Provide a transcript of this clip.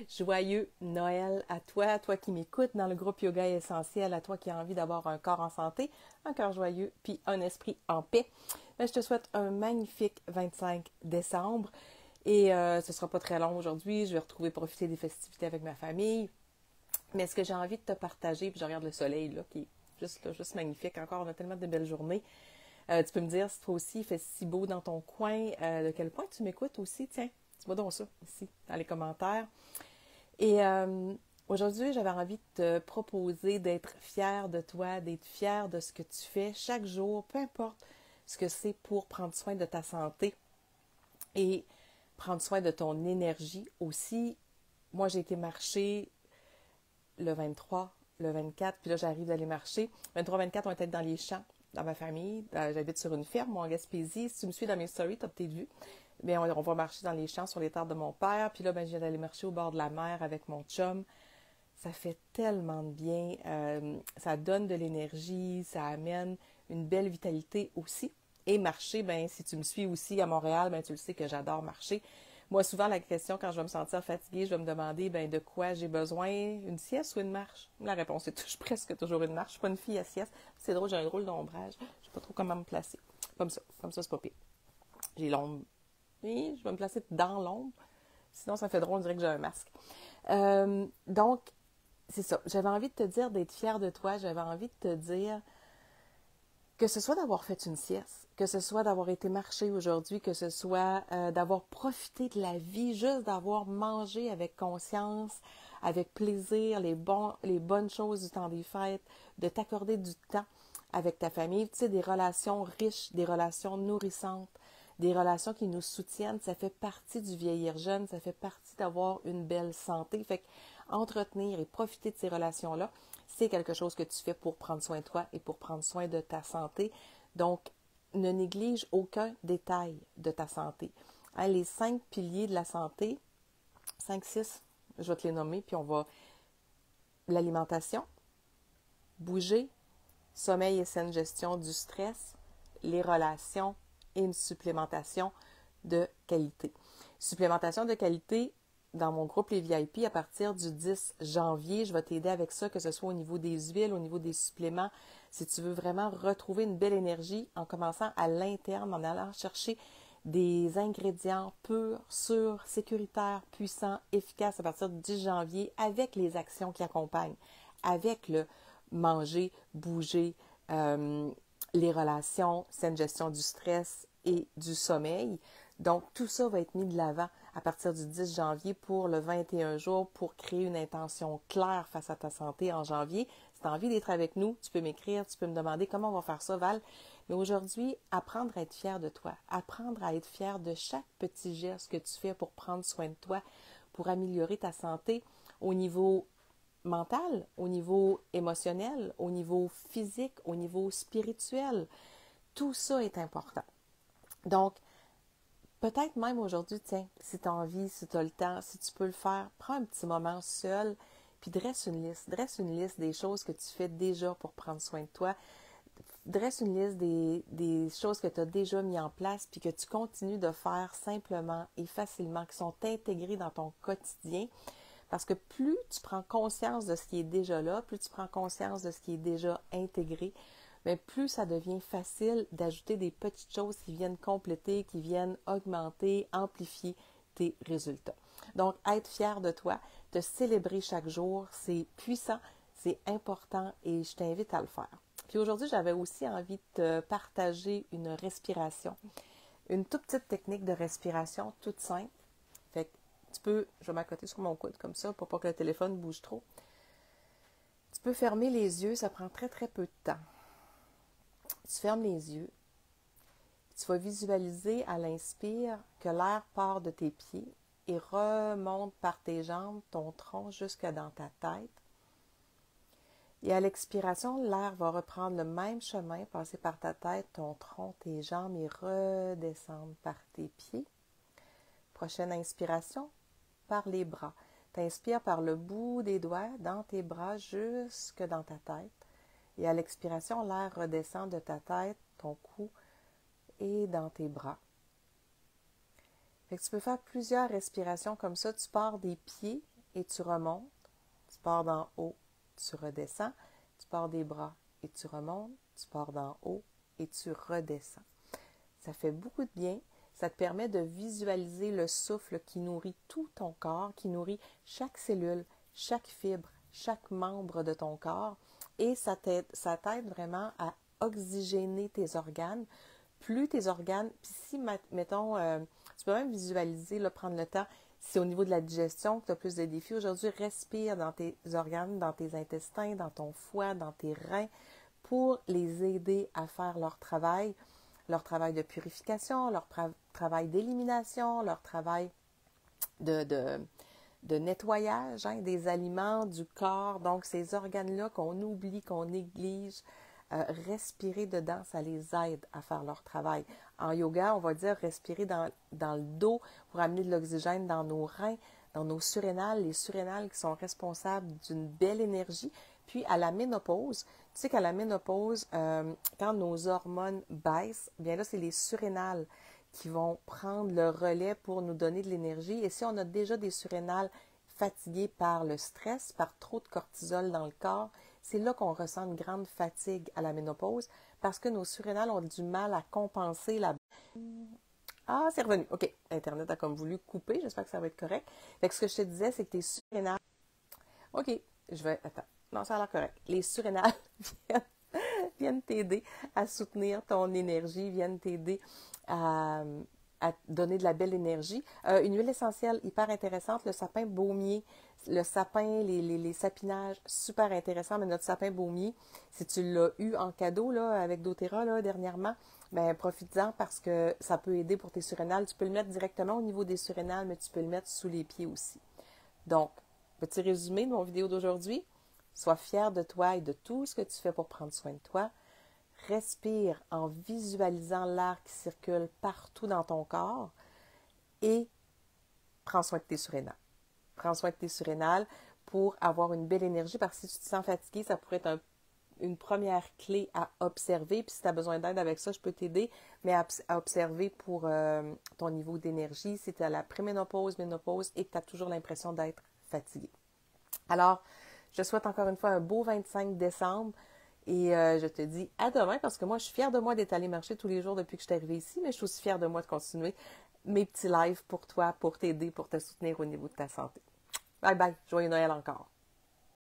joyeux Noël à toi qui m'écoutes dans le groupe Yoga Essentiel, à toi qui as envie d'avoir un corps en santé, un cœur joyeux, puis un esprit en paix. Ben, je te souhaite un magnifique 25 décembre et ce sera pas très long aujourd'hui. Je vais retrouver profiter des festivités avec ma famille. Mais ce que j'ai envie de te partager, puis je regarde le soleil là, qui est juste, là, juste magnifique. Encore, on a tellement de belles journées. Tu peux me dire si toi aussi il fait si beau dans ton coin, de quel point tu m'écoutes aussi. Tiens, dis-moi donc ça ici dans les commentaires. Et aujourd'hui, j'avais envie de te proposer d'être fière de toi, d'être fière de ce que tu fais chaque jour, peu importe ce que c'est pour prendre soin de ta santé et prendre soin de ton énergie aussi. Moi, j'ai été marcher le 23, le 24, puis là, j'arrive d'aller marcher. 23-24, on était dans les champs, dans ma famille. J'habite sur une ferme, moi, en Gaspésie. Si tu me suis dans mes stories, tu as peut-être vu. Bien, on va marcher dans les champs sur les terres de mon père. Puis là, ben, je viens d'aller marcher au bord de la mer avec mon chum. Ça fait tellement de bien. Ça donne de l'énergie, ça amène une belle vitalité aussi. Et marcher, ben, si tu me suis aussi à Montréal, ben, tu le sais que j'adore marcher. Moi, souvent, la question, quand je vais me sentir fatiguée, je vais me demander ben, de quoi j'ai besoin, une sieste ou une marche? La réponse est presque toujours une marche. Je suis pas une fille à sieste. C'est drôle, j'ai un drôle d'ombrage. Je sais pas trop comment me placer. Comme ça, c'est pas pire. J'ai l'ombre. Oui, je vais me placer dans l'ombre. Sinon, ça fait drôle, on dirait que j'ai un masque. Donc, c'est ça. J'avais envie de te dire d'être fière de toi. J'avais envie de te dire que ce soit d'avoir fait une sieste, que ce soit d'avoir été marcher aujourd'hui, que ce soit d'avoir profité de la vie, juste d'avoir mangé avec conscience, avec plaisir, les bonnes choses du temps des fêtes, de t'accorder du temps avec ta famille, tu sais, des relations riches, des relations nourrissantes, des relations qui nous soutiennent, ça fait partie du vieillir jeune, ça fait partie d'avoir une belle santé. Fait qu'entretenir et profiter de ces relations-là, c'est quelque chose que tu fais pour prendre soin de toi et pour prendre soin de ta santé. Donc, ne néglige aucun détail de ta santé. Hein, les 5 piliers de la santé, 5, 6, je vais te les nommer, puis on va... L'alimentation, bouger, sommeil et saine gestion du stress, les relations et une supplémentation de qualité. Supplémentation de qualité, dans mon groupe Les VIP, à partir du 10 janvier, je vais t'aider avec ça, que ce soit au niveau des huiles, au niveau des suppléments, si tu veux vraiment retrouver une belle énergie en commençant à l'interne, en allant chercher des ingrédients purs, sûrs, sécuritaires, puissants, efficaces à partir du 10 janvier avec les actions qui accompagnent, avec le manger, bouger, les relations, saine gestion du stress et du sommeil. Donc, tout ça va être mis de l'avant à partir du 10 janvier pour le 21 jours pour créer une intention claire face à ta santé en janvier. Si tu as envie d'être avec nous, tu peux m'écrire, tu peux me demander comment on va faire ça, Val. Mais aujourd'hui, apprendre à être fier de toi, apprendre à être fier de chaque petit geste que tu fais pour prendre soin de toi, pour améliorer ta santé au niveau mental, au niveau émotionnel, au niveau physique, au niveau spirituel. Tout ça est important. Donc, peut-être même aujourd'hui, tiens, si tu as envie, si tu as le temps, si tu peux le faire, prends un petit moment seul, puis dresse une liste. Dresse une liste des choses que tu fais déjà pour prendre soin de toi. Dresse une liste des choses que tu as déjà mis en place, puis que tu continues de faire simplement et facilement, qui sont intégrées dans ton quotidien. Parce que plus tu prends conscience de ce qui est déjà là, plus tu prends conscience de ce qui est déjà intégré, mais plus ça devient facile d'ajouter des petites choses qui viennent compléter, qui viennent augmenter, amplifier tes résultats. Donc, être fier de toi, te célébrer chaque jour, c'est puissant, c'est important et je t'invite à le faire. Puis aujourd'hui, j'avais aussi envie de te partager une respiration, une toute petite technique de respiration toute simple. Fait que tu peux, je vais m'accoter sur mon coude comme ça pour pas que le téléphone bouge trop. Tu peux fermer les yeux, ça prend très très peu de temps. Tu fermes les yeux, tu vas visualiser à l'inspire que l'air part de tes pieds et remonte par tes jambes, ton tronc jusque dans ta tête. Et à l'expiration, l'air va reprendre le même chemin, passer par ta tête, ton tronc, tes jambes et redescendre par tes pieds. Prochaine inspiration, par les bras. Tu inspires par le bout des doigts dans tes bras jusque dans ta tête. Et à l'expiration, l'air redescend de ta tête, ton cou et dans tes bras. Fait que tu peux faire plusieurs respirations comme ça. Tu pars des pieds et tu remontes. Tu pars d'en haut, tu redescends. Tu pars des bras et tu remontes. Tu pars d'en haut et tu redescends. Ça fait beaucoup de bien. Ça te permet de visualiser le souffle qui nourrit tout ton corps, qui nourrit chaque cellule, chaque fibre, chaque membre de ton corps. Et ça t'aide vraiment à oxygéner tes organes. Plus tes organes, puis si, mettons, tu peux même visualiser, là, prendre le temps, si c'est au niveau de la digestion que tu as plus de défis aujourd'hui, respire dans tes organes, dans tes intestins, dans ton foie, dans tes reins, pour les aider à faire leur travail de purification, leur travail d'élimination, leur travail de nettoyage des aliments, du corps. Donc, ces organes-là qu'on oublie, qu'on néglige, respirer dedans, ça les aide à faire leur travail. En yoga, on va dire respirer dans le dos pour amener de l'oxygène dans nos reins, dans nos surrénales, les surrénales qui sont responsables d'une belle énergie. Puis, à la ménopause, tu sais qu'à la ménopause, quand nos hormones baissent, bien là, c'est les surrénales qui vont prendre le relais pour nous donner de l'énergie. Et si on a déjà des surrénales fatiguées par le stress, par trop de cortisol dans le corps, c'est là qu'on ressent une grande fatigue à la ménopause parce que nos surrénales ont du mal à compenser la... Ah, c'est revenu. OK. Internet a comme voulu couper. J'espère que ça va être correct. Fait que ce que je te disais, c'est que tes surrénales... OK. Je vais... Attends. Non, ça a l'air correct. Les surrénales viennent t'aider à soutenir ton énergie, viennent t'aider à donner de la belle énergie. Une huile essentielle hyper intéressante, le sapin baumier. Le sapin, les sapinages, super intéressant, mais notre sapin baumier, si tu l'as eu en cadeau là, avec doTERRA là, dernièrement, ben profites-en parce que ça peut aider pour tes surrénales. Tu peux le mettre directement au niveau des surrénales, mais tu peux le mettre sous les pieds aussi. Donc, petit résumé de mon vidéo d'aujourd'hui. Sois fier de toi et de tout ce que tu fais pour prendre soin de toi. Respire en visualisant l'air qui circule partout dans ton corps et prends soin de tes surrénales. Prends soin de tes surrénales pour avoir une belle énergie parce que si tu te sens fatigué, ça pourrait être une première clé à observer. Puis si tu as besoin d'aide avec ça, je peux t'aider, mais à observer pour ton niveau d'énergie, si tu es à la préménopause, ménopause et que tu as toujours l'impression d'être fatigué. Alors, je te souhaite encore une fois un beau 25 décembre et je te dis à demain parce que moi, je suis fière de moi d'être allée marcher tous les jours depuis que je suis arrivée ici, mais je suis aussi fière de moi de continuer mes petits lives pour toi, pour t'aider, pour te soutenir au niveau de ta santé. Bye bye, joyeux Noël encore.